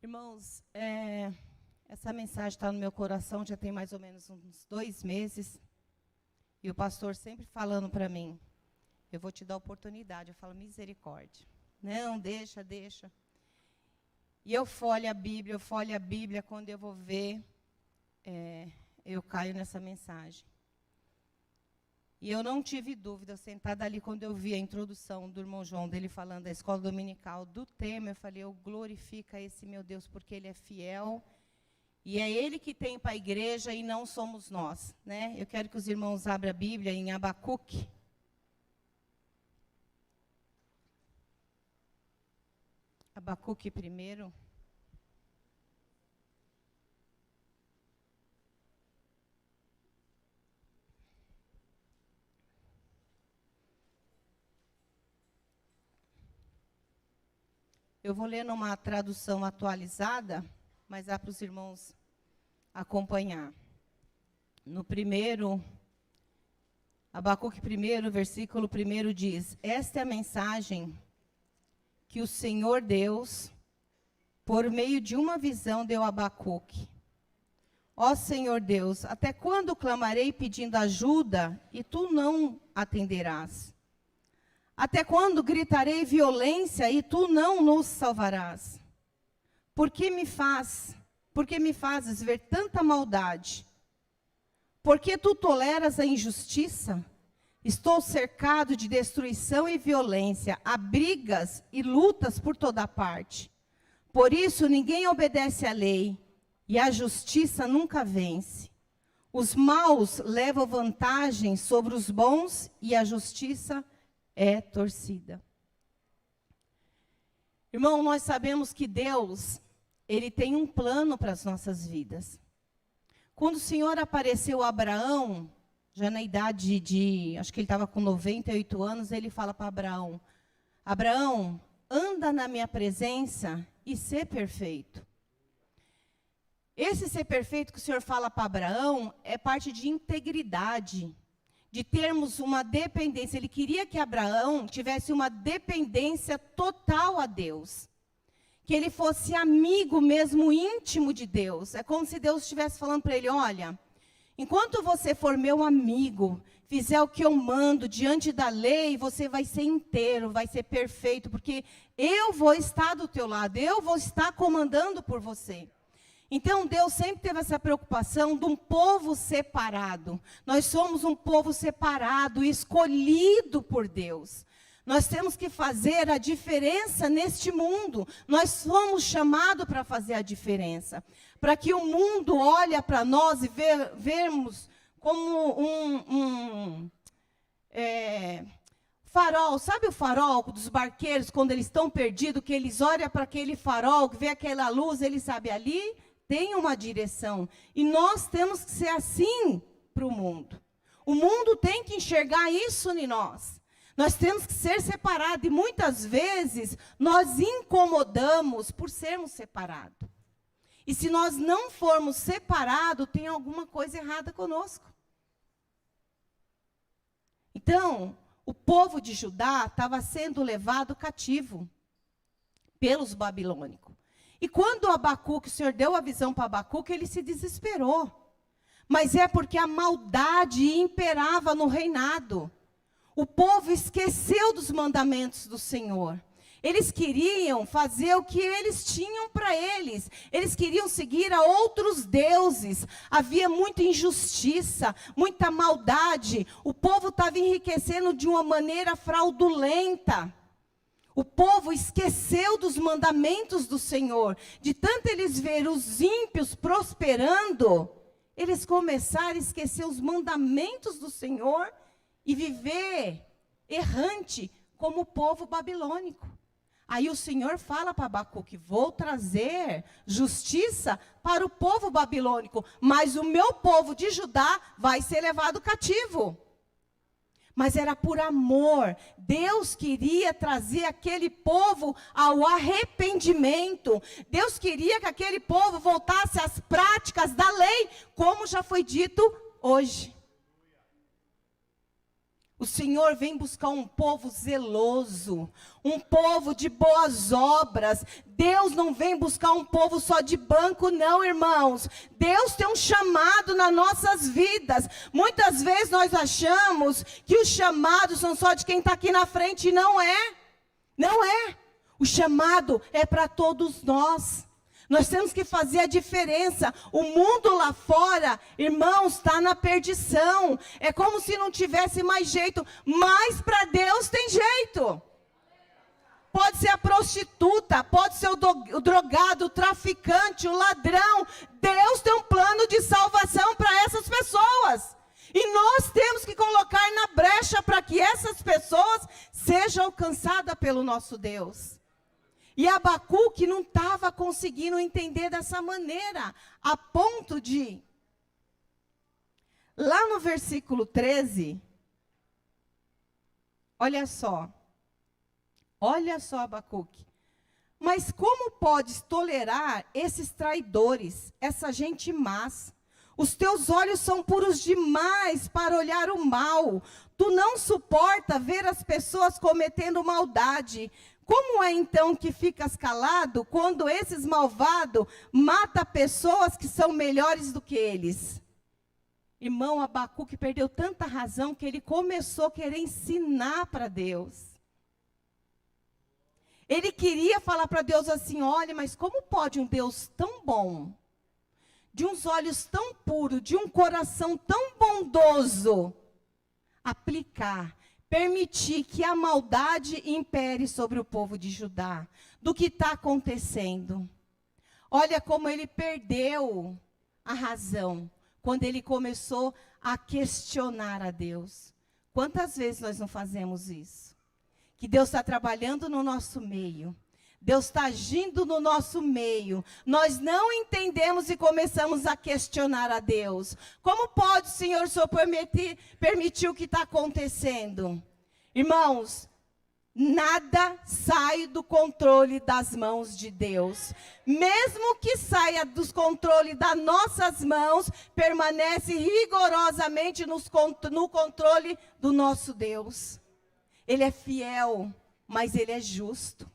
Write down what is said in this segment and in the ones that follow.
Irmãos, essa mensagem está no meu coração já tem mais ou menos uns 2 meses. E o pastor sempre falando para mim, eu vou te dar oportunidade. Eu falo, misericórdia. Não, deixa. E eu folho a Bíblia, quando eu vou ver, eu caio nessa mensagem. E eu não tive dúvida, sentada ali, quando eu vi a introdução do irmão João, dele falando da escola dominical, do tema, eu falei, eu glorifico a esse meu Deus, porque Ele é fiel, e é Ele que tem para a igreja e não somos nós, né? Eu quero que os irmãos abram a Bíblia em Abacuque. Abacuque primeiro. Eu vou ler numa tradução atualizada, mas dá para os irmãos acompanhar. No primeiro, Abacuque 1, versículo 1 diz, esta é a mensagem que o Senhor Deus, por meio de uma visão, deu a Abacuque. Ó Senhor Deus, até quando clamarei pedindo ajuda e tu não atenderás? Até quando gritarei violência e tu não nos salvarás? Por que me fazes ver tanta maldade? Por que tu toleras a injustiça? Estou cercado de destruição e violência, há brigas e lutas por toda parte. Por isso ninguém obedece à lei e a justiça nunca vence. Os maus levam vantagem sobre os bons e a justiça é torcida. Irmão, nós sabemos que Deus, Ele tem um plano para as nossas vidas. Quando o Senhor apareceu a Abraão, já na idade de, acho que ele estava com 98 anos, Ele fala para Abraão, Abraão, anda na minha presença e ser perfeito. Esse ser perfeito que o Senhor fala para Abraão é parte de integridade, de termos uma dependência. Ele queria que Abraão tivesse uma dependência total a Deus. Que ele fosse amigo mesmo, íntimo de Deus. É como se Deus estivesse falando para ele, olha, enquanto você for meu amigo, fizer o que eu mando diante da lei, você vai ser inteiro, vai ser perfeito, porque eu vou estar do teu lado, eu vou estar comandando por você. Então, Deus sempre teve essa preocupação de um povo separado. Nós somos um povo separado, escolhido por Deus. Nós temos que fazer a diferença neste mundo. Nós fomos chamados para fazer a diferença. Para que o mundo olhe para nós e vermos como um farol. Sabe o farol dos barqueiros, quando eles estão perdidos, que eles olham para aquele farol, que vê aquela luz, eles sabem ali? Tem uma direção. E nós temos que ser assim para o mundo. O mundo tem que enxergar isso em nós. Nós temos que ser separados. E muitas vezes nós incomodamos por sermos separados. E se nós não formos separados, tem alguma coisa errada conosco. Então, o povo de Judá estava sendo levado cativo pelos babilônicos. E quando Abacuque, o Senhor deu a visão para Abacuque, ele se desesperou. Mas é porque a maldade imperava no reinado. O povo esqueceu dos mandamentos do Senhor. Eles queriam fazer o que eles tinham para eles. Eles queriam seguir a outros deuses. Havia muita injustiça, muita maldade. O povo estava enriquecendo de uma maneira fraudulenta. O povo esqueceu dos mandamentos do Senhor. De tanto eles ver os ímpios prosperando, eles começaram a esquecer os mandamentos do Senhor e viver errante como o povo babilônico. Aí o Senhor fala para Abacuque, vou trazer justiça para o povo babilônico, mas o meu povo de Judá vai ser levado cativo. Mas era por amor. Deus queria trazer aquele povo ao arrependimento. Deus queria que aquele povo voltasse às práticas da lei, como já foi dito hoje. O Senhor vem buscar um povo zeloso, um povo de boas obras. Deus não vem buscar um povo só de banco, não, irmãos. Deus tem um chamado nas nossas vidas. Muitas vezes nós achamos que os chamados são só de quem está aqui na frente, e não é. Não é. O chamado é para todos nós. Nós temos que fazer a diferença. O mundo lá fora, irmãos, está na perdição. É como se não tivesse mais jeito. Mas para Deus tem jeito. Pode ser a prostituta, pode ser o drogado, o traficante, o ladrão. Deus tem um plano de salvação para essas pessoas. E nós temos que colocar na brecha para que essas pessoas sejam alcançadas pelo nosso Deus. E Abacuque não estava conseguindo entender dessa maneira, a ponto de, lá no versículo 13, olha só Abacuque, mas como podes tolerar esses traidores, essa gente más? Os teus olhos são puros demais para olhar o mal, tu não suporta ver as pessoas cometendo maldade. Como é então que ficas calado quando esses malvados matam pessoas que são melhores do que eles? Irmão, Abacuque perdeu tanta razão que ele começou a querer ensinar para Deus. Ele queria falar para Deus assim, olha, mas como pode um Deus tão bom, de uns olhos tão puros, de um coração tão bondoso, permitir que a maldade impere sobre o povo de Judá, do que está acontecendo. Olha como ele perdeu a razão, quando ele começou a questionar a Deus. Quantas vezes nós não fazemos isso? Que Deus está trabalhando no nosso meio, Deus está agindo no nosso meio, nós não entendemos e começamos a questionar a Deus. Como pode, Senhor, o Senhor permitir o que está acontecendo? Irmãos, nada sai do controle das mãos de Deus. Mesmo que saia dos controles das nossas mãos, permanece rigorosamente no controle do nosso Deus. Ele é fiel, mas Ele é justo.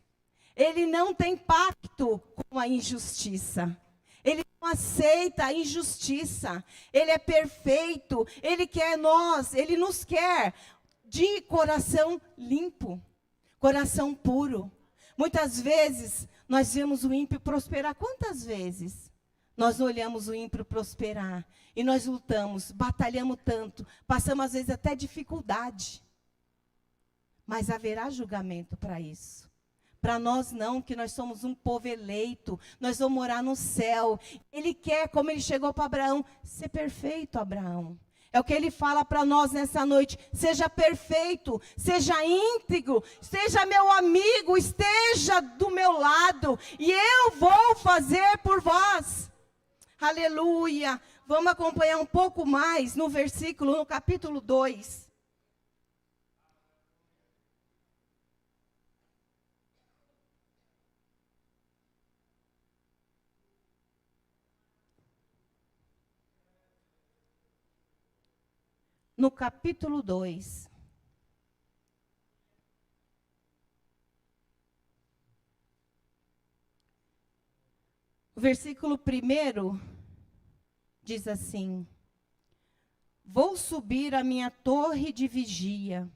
Ele não tem pacto com a injustiça. Ele não aceita a injustiça. Ele é perfeito. Ele quer nós, Ele nos quer de coração limpo, coração puro. Muitas vezes nós vemos o ímpio prosperar. Quantas vezes nós olhamos o ímpio prosperar e nós lutamos, batalhamos tanto, passamos às vezes até dificuldade. Mas haverá julgamento para isso. Para nós não, que nós somos um povo eleito, nós vamos morar no céu. Ele quer, como ele chegou para Abraão, ser perfeito, Abraão. É o que ele fala para nós nessa noite. Seja perfeito, seja íntegro, seja meu amigo, esteja do meu lado, e eu vou fazer por vós. Aleluia. Vamos acompanhar um pouco mais no capítulo 2. No capítulo 2. O versículo 1 diz assim: vou subir à minha torre de vigia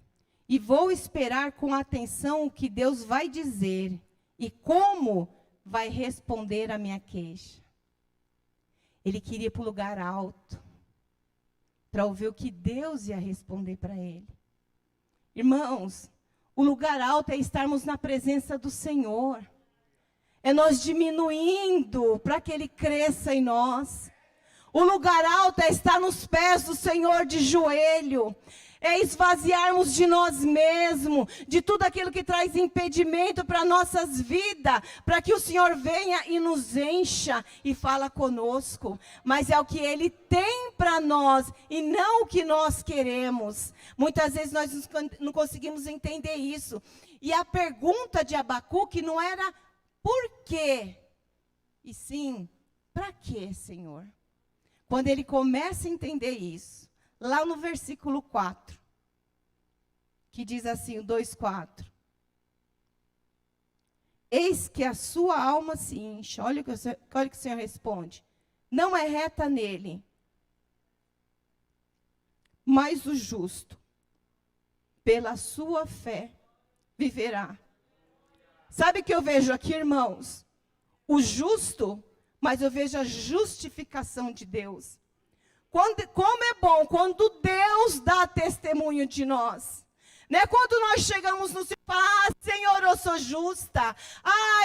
e vou esperar com atenção o que Deus vai dizer e como vai responder a minha queixa. Ele queria ir para o lugar alto, para ouvir o que Deus ia responder para ele. Irmãos, o lugar alto é estarmos na presença do Senhor. É nós diminuindo para que Ele cresça em nós. O lugar alto é estar nos pés do Senhor de joelho. É esvaziarmos de nós mesmos, de tudo aquilo que traz impedimento para nossas vidas, para que o Senhor venha e nos encha e fala conosco. Mas é o que Ele tem para nós e não o que nós queremos. Muitas vezes nós não conseguimos entender isso. E a pergunta de Abacuque não era por quê, e sim, para quê, Senhor? Quando ele começa a entender isso, lá no versículo 4, que diz assim, o 2:4. Eis que a sua alma se incha. Olha o que o Senhor responde. Não é reta nele, mas o justo, pela sua fé, viverá. Sabe o que eu vejo aqui, irmãos? O justo, mas eu vejo a justificação de Deus. Como é bom quando Deus dá testemunho de nós. Não é quando nós chegamos no Senhor e falamos, Senhor, eu sou justa.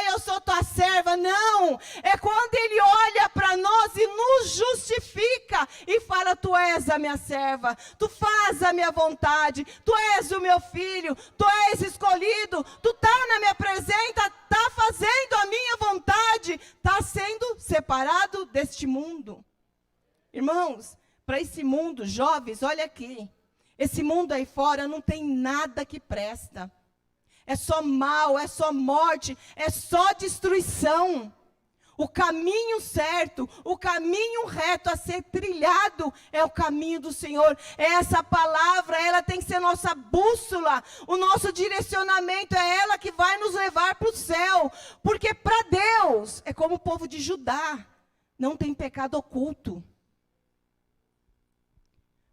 Eu sou tua serva. Não. É quando Ele olha para nós e nos justifica. E fala, tu és a minha serva. Tu faz a minha vontade. Tu és o meu filho. Tu és escolhido. Tu está na minha presença. Está fazendo a minha vontade. Está sendo separado deste mundo. Irmãos, para esse mundo, jovens, olha aqui. Esse mundo aí fora não tem nada que presta. É só mal, é só morte, é só destruição. O caminho certo, o caminho reto a ser trilhado é o caminho do Senhor. Essa palavra, ela tem que ser nossa bússola. O nosso direcionamento é ela que vai nos levar para o céu. Porque para Deus, é como o povo de Judá, não tem pecado oculto.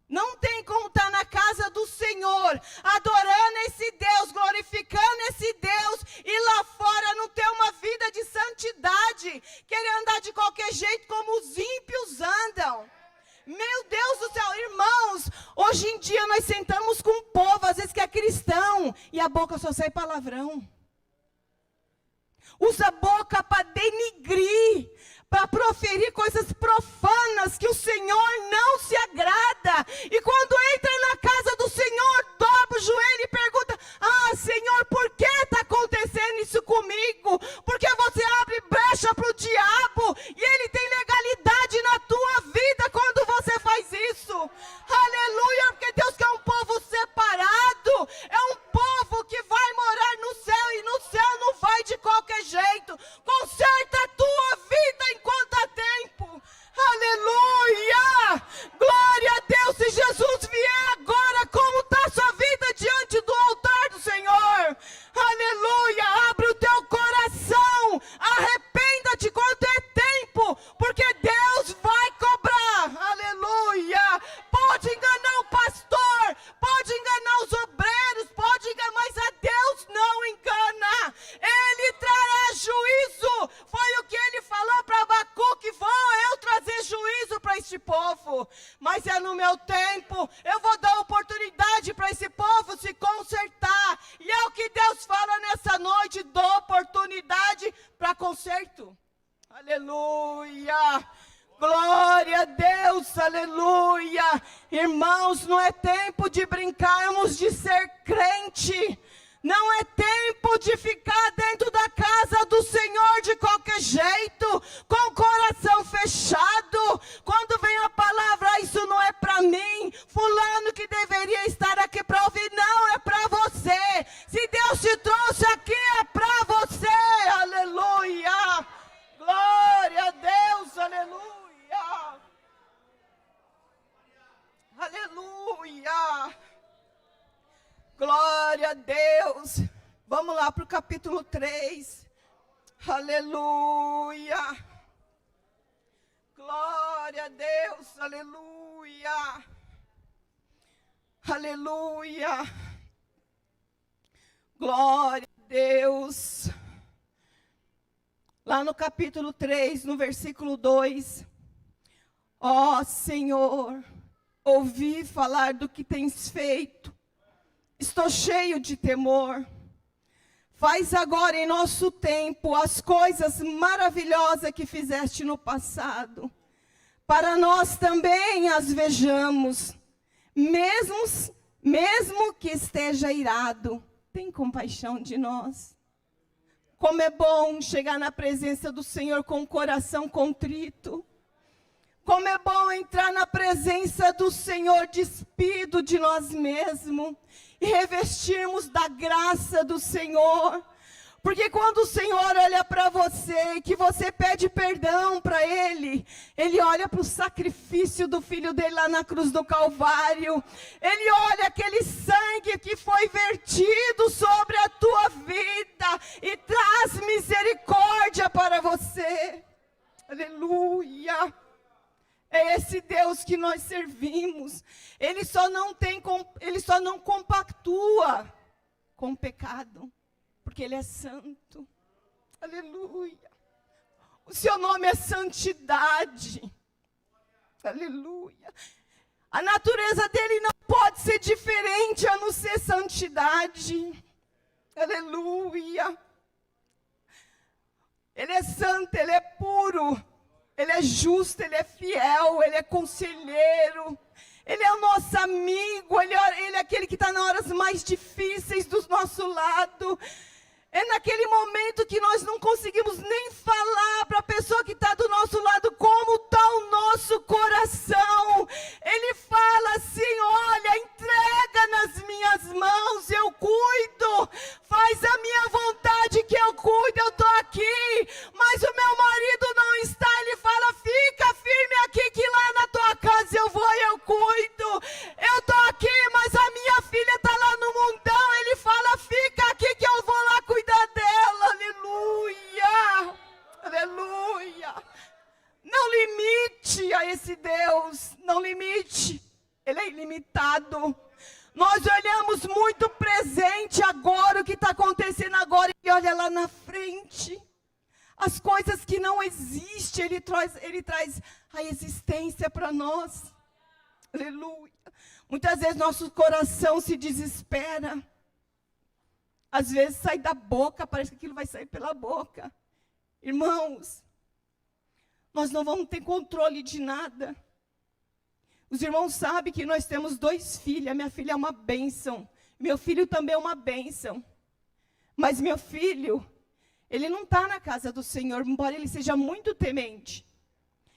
Não tem como estar na casa do Senhor, adorando esse Deus, glorificando esse Deus, e lá fora não ter uma vida de santidade, querer andar de qualquer jeito como os ímpios andam. Meu Deus do céu, irmãos, hoje em dia nós sentamos com um povo, às vezes que é cristão, e a boca só sai palavrão. Usa a boca para denigrir, para proferir coisas profanas que o Senhor não se agrada. E quando entra na casa do Senhor, dobra o joelho e pergunta, Senhor, por que está acontecendo isso comigo? Porque você abre brecha para o diabo e ele tem legalidade na tua vida quando você faz isso. Aleluia, porque Deus quer um povo separado, é um povo que vai morar no céu e no céu não vai de qualquer jeito. Conserta a tua vida enquanto há tempo. Aleluia! Glória a Deus, se Jesus vier agora, como está a sua vida diante do altar do Senhor? Aleluia! Abre o teu coração, arrependa-te quando é tempo, porque Deus vai cobrar. Aleluia! Pode enganar o pastor, pode enganar os obreiros, pode enganar, mas a Deus não engana. Ele trará juízo. Foi o que ele falou para Abacuque, vou eu trazer juízo para este povo. Mas é no meu tempo, eu vou dar oportunidade para esse povo se consertar. E é o que Deus fala nessa noite, dou oportunidade para conserto. Aleluia! Glória a Deus, aleluia. Irmãos, não é tempo de brincarmos de ser crente. Não é tempo de ficar dentro da casa do Senhor de qualquer jeito, com o coração fechado. Quando vem a palavra, isso não é para mim. Fulano que deveria estar aqui para ouvir, não, é para você. Se Deus te trouxe aqui, é para você. Aleluia. Glória a Deus, aleluia. Aleluia. Glória a Deus. Vamos lá para o capítulo 3. Aleluia. Glória a Deus. Aleluia. Aleluia. Glória a Deus. Lá no capítulo 3, no versículo 2. Ó Senhor, ouvi falar do que tens feito. Estou cheio de temor. Faz agora em nosso tempo as coisas maravilhosas que fizeste no passado, para nós também as vejamos, mesmo que esteja irado, tem compaixão de nós. Como é bom chegar na presença do Senhor com o coração contrito. Como é bom entrar na presença do Senhor despido de nós mesmos e revestirmos da graça do Senhor. Porque quando o Senhor olha para você e que você pede perdão para Ele, Ele olha para o sacrifício do Filho dele lá na cruz do Calvário. Ele olha aquele sangue que foi vertido convertido sobre a tua vida e traz misericórdia para você. Aleluia. É esse Deus que nós servimos. Ele só não compactua com o pecado, porque Ele é santo. Aleluia. O seu nome é santidade. Aleluia. A natureza dele não pode ser diferente a não ser santidade. Aleluia. Ele é santo, Ele é puro, Ele é justo, Ele é fiel, Ele é conselheiro, Ele é o nosso amigo, Ele é aquele que está nas horas mais difíceis do nosso lado. É naquele momento que nós não conseguimos nem falar para a pessoa que está do nosso lado como está o nosso coração. Ele fala assim: olha, entrega nas minhas mãos, eu cuido. Faz a minha vontade que eu cuido, eu estou aqui. Mas o meu marido não está, ele fala: fica firme aqui que lá na tua casa eu vou e eu cuido. Eu estou aqui, mas a minha filha está lá no mundão. Ele fala: fica aqui que eu vou lá cuidar dela. Aleluia, aleluia. Não limite a esse Deus, não limite, Ele é ilimitado. Nós olhamos muito presente agora, o que está acontecendo agora, e olha lá na frente, as coisas que não existem, Ele traz a existência para nós. Aleluia. Muitas vezes nosso coração se desespera. Às vezes sai da boca, parece que aquilo vai sair pela boca. Irmãos, nós não vamos ter controle de nada. Os irmãos sabem que nós temos 2 filhos. A minha filha é uma bênção. Meu filho também é uma bênção. Mas meu filho, ele não está na casa do Senhor, embora ele seja muito temente.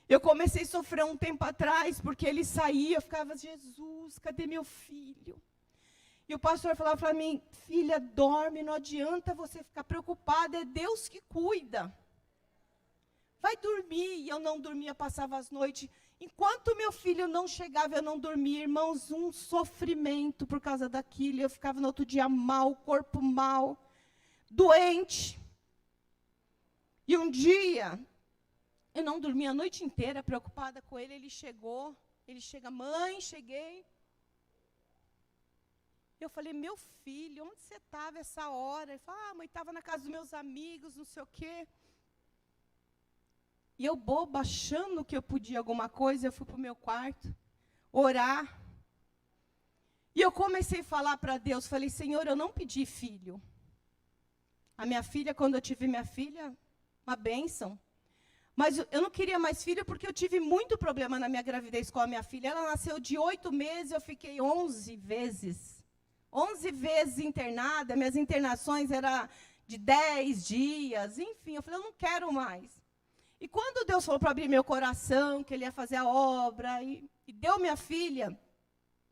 Eu comecei a sofrer um tempo atrás, porque ele saía, eu ficava: Jesus, cadê meu filho? E o pastor falava para mim: filha, dorme, não adianta você ficar preocupada, é Deus que cuida. Vai dormir. E eu não dormia, passava as noites. Enquanto meu filho não chegava, eu não dormia. Irmãos, um sofrimento por causa daquilo. Eu ficava no outro dia mal, corpo mal, doente. E um dia, eu não dormia a noite inteira, preocupada com ele. Ele chega: mãe, cheguei. Eu falei: meu filho, onde você estava essa hora? Ele falou: mãe, estava na casa dos meus amigos, não sei o quê. E eu, boba, achando que eu podia alguma coisa, eu fui para o meu quarto, orar. E eu comecei a falar para Deus, falei: Senhor, eu não pedi filho. A minha filha, quando eu tive minha filha, uma bênção. Mas eu não queria mais filho porque eu tive muito problema na minha gravidez com a minha filha. Ela nasceu de 8 meses, eu fiquei 11 vezes. 11 vezes internada, minhas internações eram de 10 dias, enfim. Eu falei: eu não quero mais. E quando Deus falou para abrir meu coração, que Ele ia fazer a obra, e deu minha filha,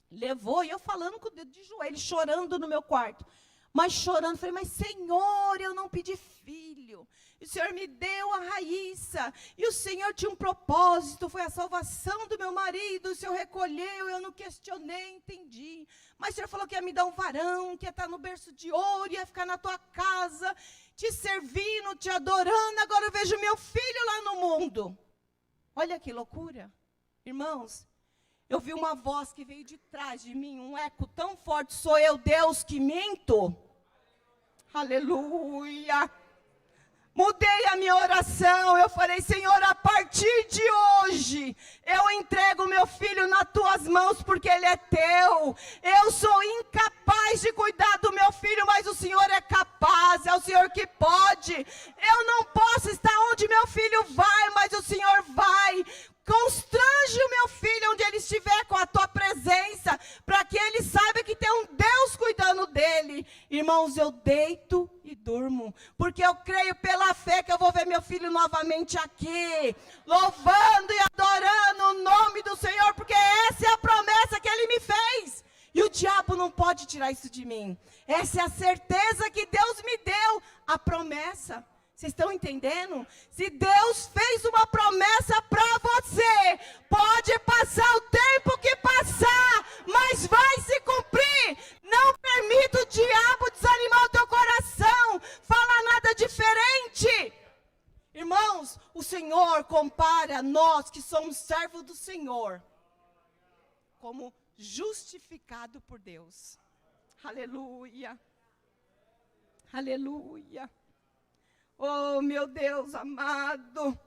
levou, e eu falando com o dedo de joelho, chorando no meu quarto. Mas chorando, falei: mas Senhor, eu não pedi filho. O Senhor me deu a Raíssa. E o Senhor tinha um propósito, foi a salvação do meu marido. O Senhor recolheu, eu não questionei, entendi. Mas o Senhor falou que ia me dar um varão, que ia estar no berço de ouro, ia ficar na tua casa, te servindo, te adorando. Agora eu vejo meu filho lá no mundo. Olha que loucura. Irmãos, eu vi uma voz que veio de trás de mim, um eco tão forte: sou eu, Deus, que minto? Aleluia. Mudei a minha oração, eu falei: Senhor, a partir de hoje, eu entrego meu filho nas tuas mãos, porque ele é teu. Eu sou incapaz de cuidar do meu filho, mas o Senhor é capaz, é o Senhor que pode. Eu não posso estar onde meu filho vai, mas o Senhor vai. Constrange o meu filho onde ele estiver com a tua presença, para que ele saiba que tem um Deus cuidando dele. Irmãos, eu deito e durmo, porque eu creio pela fé que eu vou ver meu filho novamente aqui, louvando e adorando o nome do Senhor, porque essa é a promessa que Ele me fez. E o diabo não pode tirar isso de mim. Essa é a certeza que Deus me deu, a promessa. Vocês estão entendendo? Se Deus fez uma promessa para você, pode passar o tempo que passar, mas vai se cumprir. Não permita o diabo compara nós que somos servos do Senhor como justificado por Deus. Aleluia. Aleluia. Oh, meu Deus amado.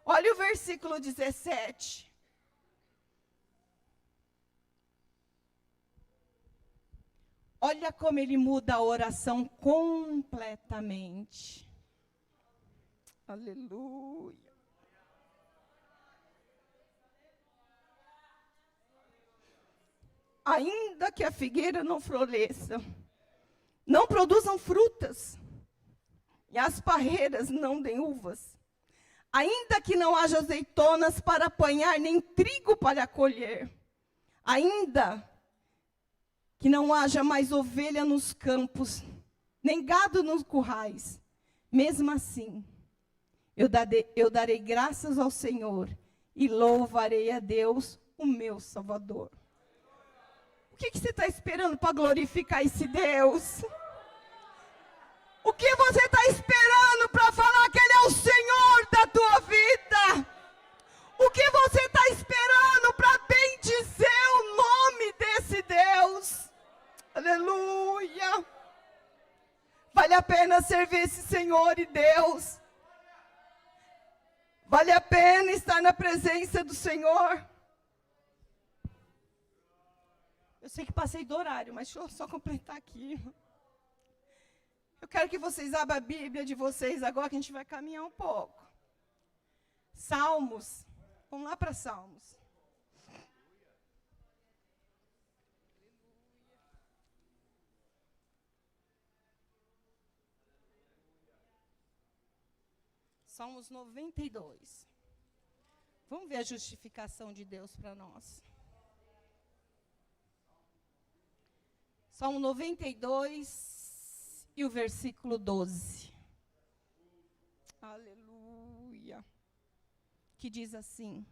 Olha o versículo 17. Olha como ele muda a oração completamente. Aleluia. Ainda que a figueira não floresça, não produzam frutas, e as parreiras não deem uvas, ainda que não haja azeitonas para apanhar, nem trigo para colher, ainda que não haja mais ovelha nos campos, nem gado nos currais, mesmo assim, eu darei graças ao Senhor e louvarei a Deus, o meu Salvador. O que você está esperando para glorificar esse Deus? O que você está esperando para falar que Ele é o Senhor da tua vida? O que você está esperando para bendizer o nome desse Deus? Aleluia! Vale a pena servir esse Senhor e Deus. Vale a pena estar na presença do Senhor. Eu sei que passei do horário, mas deixa eu só completar aqui. Eu quero que vocês abram a Bíblia de vocês agora, que a gente vai caminhar um pouco. Salmos. Vamos lá para Salmos. Salmos 92. Vamos ver a justificação de Deus para nós. Salmo 92 e o versículo 12. Aleluia. Que diz assim: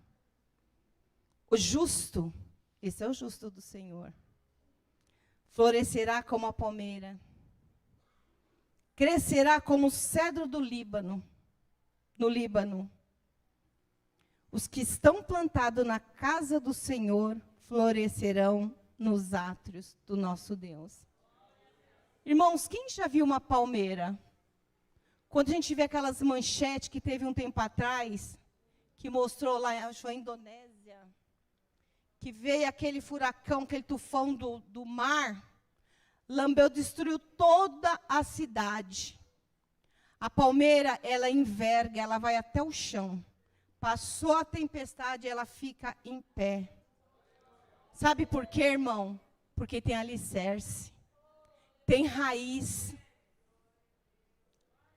o justo, esse é o justo do Senhor, florescerá como a palmeira, crescerá como o cedro do Líbano, no Líbano. Os que estão plantados na casa do Senhor florescerão nos átrios do nosso Deus. Irmãos, quem já viu uma palmeira? Quando a gente vê aquelas manchetes que teve um tempo atrás, que mostrou lá, acho, a Indonésia, que veio aquele furacão, aquele tufão do mar, lambeu, destruiu toda a cidade. A palmeira, ela enverga, ela vai até o chão. Passou a tempestade, ela fica em pé. Sabe por quê, irmão? Porque tem alicerce, tem raiz.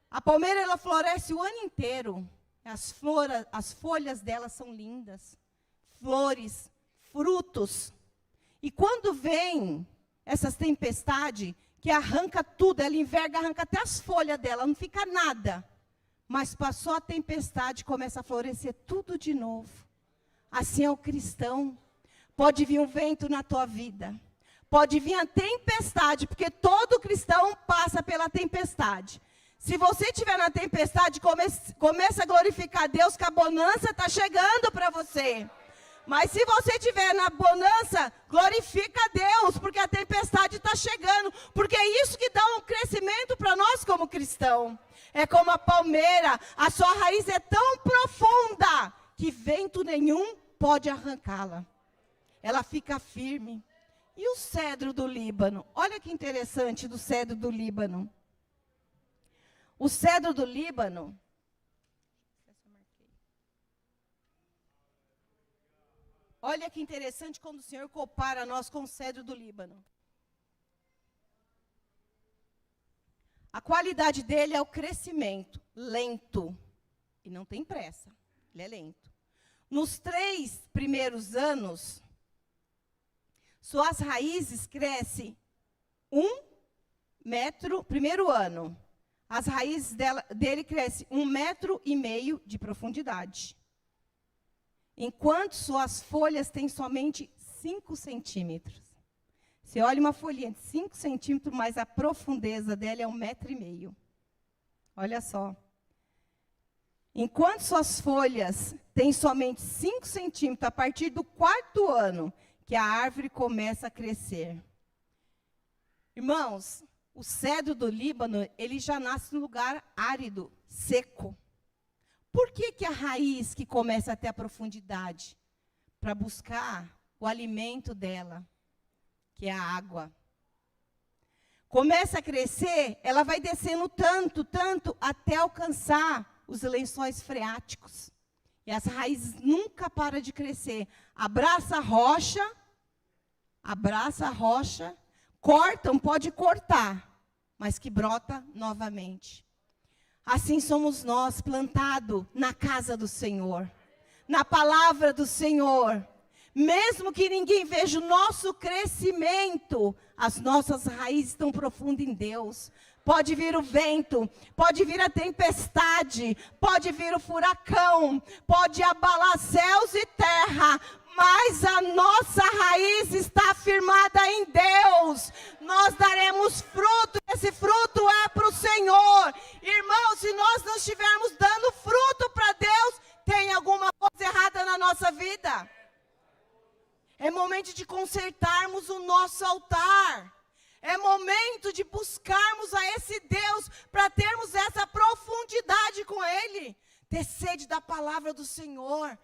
A palmeira, ela floresce o ano inteiro. As folhas dela são lindas. Flores, frutos. E quando vem essas tempestades, que arranca tudo, ela enverga, arranca até as folhas dela, não fica nada. Mas passou a tempestade, começa a florescer tudo de novo. Assim é o cristão. Pode vir um vento na tua vida. Pode vir a tempestade, porque todo cristão passa pela tempestade. Se você estiver na tempestade, começa a glorificar Deus, que a bonança está chegando para você. Mas se você estiver na bonança, glorifica a Deus, porque a tempestade está chegando. Porque é isso que dá um crescimento para nós como cristão. É como a palmeira, a sua raiz é tão profunda que vento nenhum pode arrancá-la. Ela fica firme. E o cedro do Líbano? Olha que interessante do cedro do Líbano. O cedro do Líbano, olha que interessante quando o Senhor compara nós com o cedro do Líbano. A qualidade dele é o crescimento, lento. E não tem pressa, ele é lento. Nos 3 primeiros anos, suas raízes crescem 1 metro, primeiro ano. As raízes dele crescem 1,5 metro de profundidade. Enquanto suas folhas têm somente 5 centímetros. Você olha uma folhinha de 5 centímetros, mas a profundeza dela é 1,5 metro. Olha só. Enquanto suas folhas têm somente 5 centímetros, a partir do 4º ano, que a árvore começa a crescer. Irmãos, o cedro do Líbano, ele já nasce num lugar árido, seco. Por que a raiz que começa até a profundidade? Para buscar o alimento dela, que é a água. Começa a crescer, ela vai descendo tanto, até alcançar os lençóis freáticos. E as raízes nunca param de crescer. Abraça a rocha, cortam, pode cortar, mas que brota novamente. Assim somos nós, plantados na casa do Senhor, na palavra do Senhor. Mesmo que ninguém veja o nosso crescimento, as nossas raízes estão profundas em Deus. Pode vir o vento, pode vir a tempestade, pode vir o furacão, pode abalar céus e terra, mas a nossa raiz está firmada em Deus. Nós daremos fruto, esse fruto é para o Senhor. Irmãos, se nós não estivermos dando fruto para Deus, tem alguma coisa errada na nossa vida. É momento de consertarmos o nosso altar. É momento de buscarmos a esse Deus para termos essa profundidade com Ele. Ter sede da palavra do Senhor.